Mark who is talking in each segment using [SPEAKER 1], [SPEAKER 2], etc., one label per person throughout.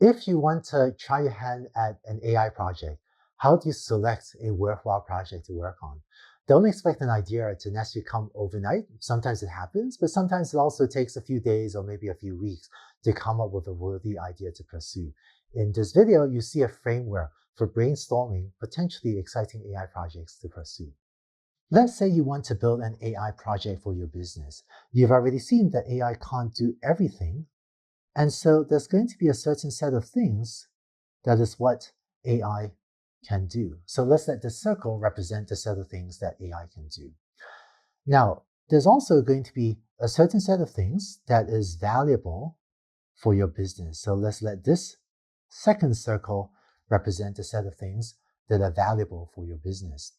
[SPEAKER 1] If you want to try your hand at an AI project, how do you select a worthwhile project to work on? Don't expect an idea to necessarily come overnight. Sometimes it happens, but sometimes it also takes a few days or maybe a few weeks to come up with a worthy idea to pursue. In this video, you see a framework for brainstorming potentially exciting AI projects to pursue. Let's say you want to build an AI project for your business. You've already seen that AI can't do everything, and so there's going to be a certain set of things that is what AI can do. So let's let the circle represent the set of things that AI can do. Now, there's also going to be a certain set of things that is valuable for your business. So let's let this second circle represent the set of things that are valuable for your business.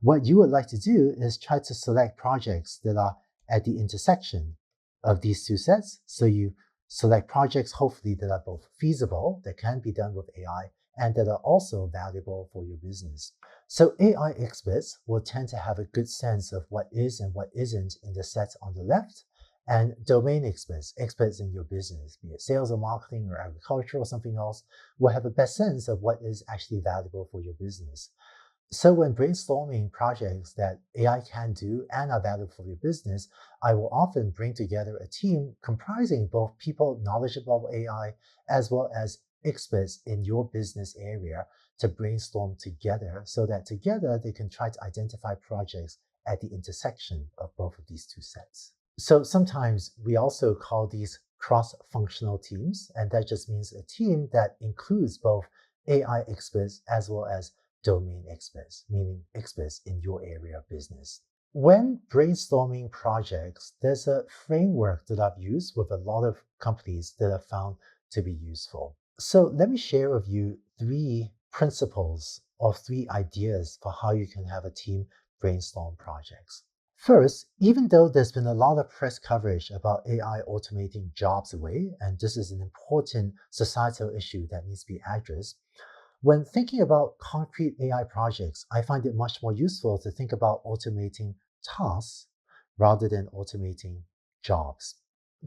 [SPEAKER 1] What you would like to do is try to select projects that are at the intersection of these two sets. So you select projects, hopefully, that are both feasible, that can be done with AI, and that are also valuable for your business. So AI experts will tend to have a good sense of what is and what isn't in the sets on the left, and domain experts, experts in your business, be it sales or marketing or agriculture or something else, will have a best sense of what is actually valuable for your business. So when brainstorming projects that AI can do and are valuable for your business, I will often bring together a team comprising both people knowledgeable about AI as well as experts in your business area to brainstorm together so that together they can try to identify projects at the intersection of both of these two sets. So sometimes we also call these cross-functional teams, and that just means a team that includes both AI experts as well as domain experts, meaning experts in your area of business. When brainstorming projects, there's a framework that I've used with a lot of companies that I've found to be useful. So let me share with you 3 principles or 3 ideas for how you can have a team brainstorm projects. First, even though there's been a lot of press coverage about AI automating jobs away, and this is an important societal issue that needs to be addressed, when thinking about concrete AI projects, I find it much more useful to think about automating tasks rather than automating jobs.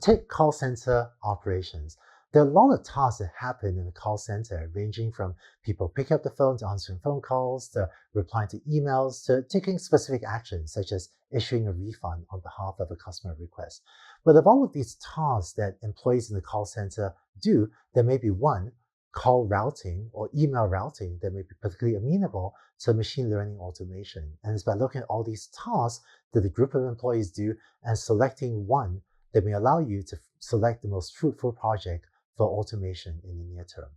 [SPEAKER 1] Take call center operations. There are a lot of tasks that happen in the call center, ranging from people picking up the phone to answering phone calls, to replying to emails, to taking specific actions, such as issuing a refund on behalf of a customer request. But of all of these tasks that employees in the call center do, there may be one, call routing or email routing, that may be particularly amenable to machine learning automation. And it's by looking at all these tasks that the group of employees do and selecting one that may allow you to select the most fruitful project for automation in the near term.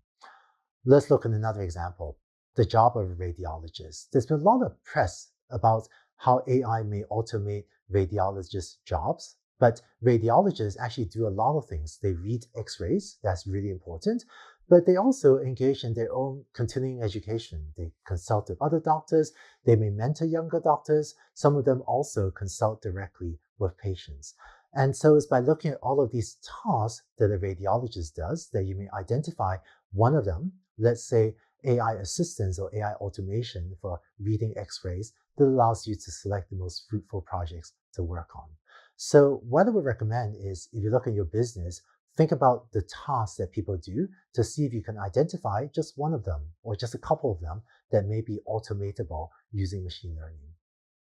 [SPEAKER 1] Let's look at another example, the job of a radiologist. There's been a lot of press about how AI may automate radiologists' jobs, but radiologists actually do a lot of things. They read x-rays, that's really important, but they also engage in their own continuing education. They consult with other doctors, they may mentor younger doctors, some of them also consult directly with patients. And so it's by looking at all of these tasks that a radiologist does that you may identify one of them, let's say AI assistance or AI automation for reading x-rays, that allows you to select the most fruitful projects to work on. So what I would recommend is, if you look at your business, think about the tasks that people do to see if you can identify just one of them or just a couple of them that may be automatable using machine learning.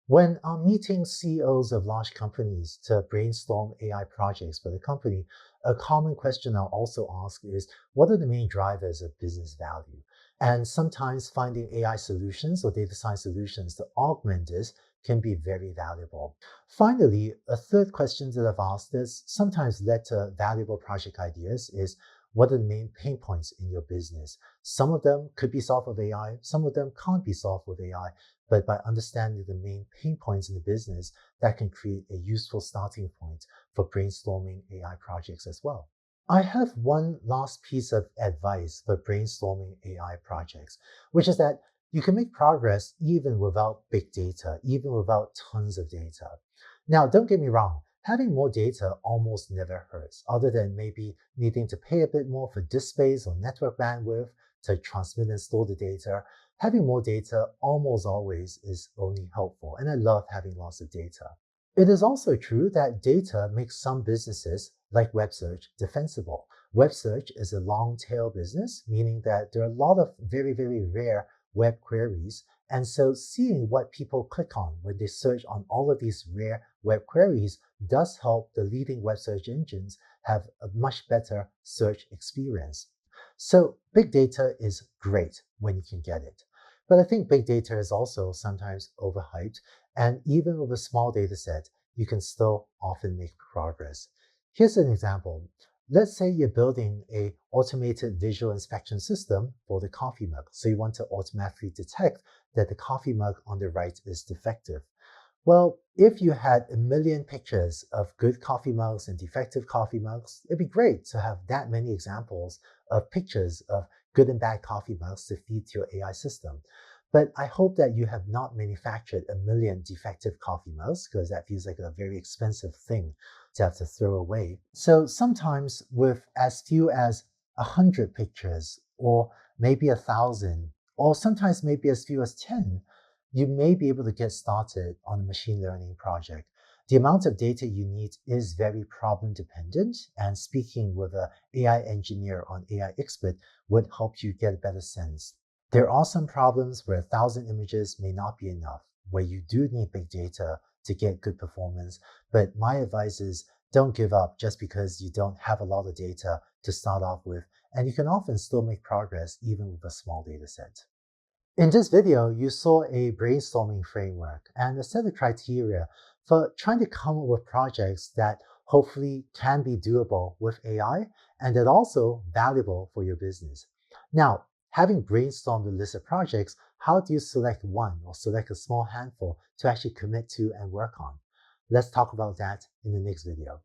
[SPEAKER 1] When I'm meeting CEOs of large companies to brainstorm AI projects for the company, a common question I'll also ask is, what are the main drivers of business value? And sometimes finding AI solutions or data science solutions to augment this can be very valuable. Finally, a third question that I've asked that's sometimes led to valuable project ideas is, what are the main pain points in your business? Some of them could be solved with AI, some of them can't be solved with AI, but by understanding the main pain points in the business, that can create a useful starting point for brainstorming AI projects as well. I have one last piece of advice for brainstorming AI projects, which is that you can make progress even without big data, even without tons of data. Now, don't get me wrong, having more data almost never hurts, other than maybe needing to pay a bit more for disk space or network bandwidth to transmit and store the data. Having more data almost always is only helpful, and I love having lots of data. It is also true that data makes some businesses, like web search, defensible. Web search is a long tail business, meaning that there are a lot of very, very rare web queries. And so seeing what people click on when they search on all of these rare web queries does help the leading web search engines have a much better search experience. So big data is great when you can get it. But I think big data is also sometimes overhyped. And even with a small data set, you can still often make progress. Here's an example. Let's say you're building a automated visual inspection system for the coffee mug. So you want to automatically detect that the coffee mug on the right is defective. Well, if you had a million pictures of good coffee mugs and defective coffee mugs, it'd be great to have that many examples of pictures of good and bad coffee mugs to feed to your AI system. But I hope that you have not manufactured a million defective coffee mugs, because that feels like a very expensive thing to have to throw away. So sometimes with as few as 100 pictures, or maybe 1,000, or sometimes maybe as few as 10, you may be able to get started on a machine learning project. The amount of data you need is very problem dependent, and speaking with an AI engineer or an AI expert would help you get a better sense. There are some problems where 1,000 images may not be enough, where you do need big data to get good performance, but my advice is don't give up just because you don't have a lot of data to start off with, and you can often still make progress even with a small data set. In this video, you saw a brainstorming framework and a set of criteria for trying to come up with projects that hopefully can be doable with AI and that also valuable for your business. Now, having brainstormed a list of projects, how do you select one or select a small handful to actually commit to and work on? Let's talk about that in the next video.